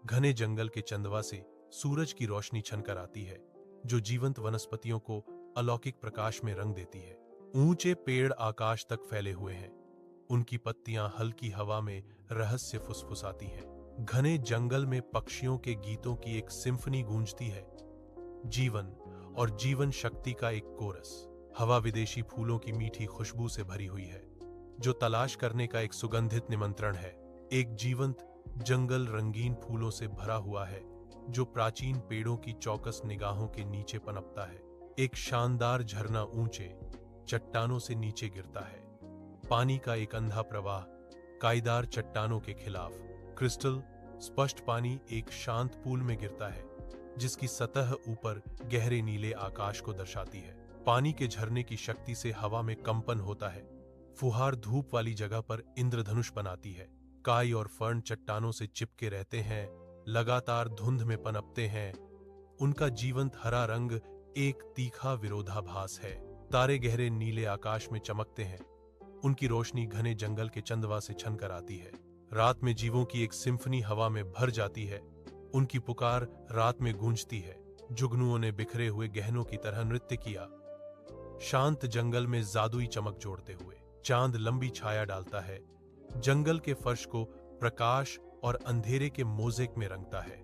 घने जंगल के चंदवा से सूरज की रोशनी छनकर आती है, जो जीवंत वनस्पतियों को अलौकिक प्रकाश में रंग देती है। ऊंचे पेड़ आकाश तक फैले हुए हैं, उनकी पत्तियां हल्की हवा में रहस्य फुसफुसाती हैं। घने जंगल में पक्षियों के गीतों की एक सिम्फनी गूंजती है, जीवन और जीवन शक्ति का एक कोरस। हवा विदेशी फूलों की मीठी खुशबू से भरी हुई है, जो तलाश करने का एक सुगंधित निमंत्रण है। एक जीवंत जंगल रंगीन फूलों से भरा हुआ है, जो प्राचीन पेड़ों की चौकस निगाहों के नीचे पनपता है। एक शानदार झरना ऊंचे चट्टानों से नीचे गिरता है, पानी का एक अंधा प्रवाह काईदार चट्टानों के खिलाफ। क्रिस्टल स्पष्ट पानी एक शांत पूल में गिरता है, जिसकी सतह ऊपर गहरे नीले आकाश को दर्शाती है। पानी के झरने की शक्ति से हवा में कंपन होता है, फुहार धूप वाली जगह पर इंद्रधनुष बनाती है। काई और फर्न चट्टानों से चिपके रहते हैं, लगातार धुंध में पनपते हैं। उनका जीवंत हरा रंग एक तीखा विरोधाभास है। तारे गहरे नीले आकाश में चमकते हैं, उनकी रोशनी घने जंगल के चंदवा से छनकर आती है। रात में जीवों की एक सिम्फनी हवा में भर जाती है, उनकी पुकार रात में गूंजती है। जुगनुओं ने बिखरे हुए गहनों की तरह नृत्य किया, शांत जंगल में जादुई चमक जोड़ते हुए। चांद लंबी छाया डालता है, जंगल के फर्श को प्रकाश और अंधेरे के मोज़ेक में रंगता है।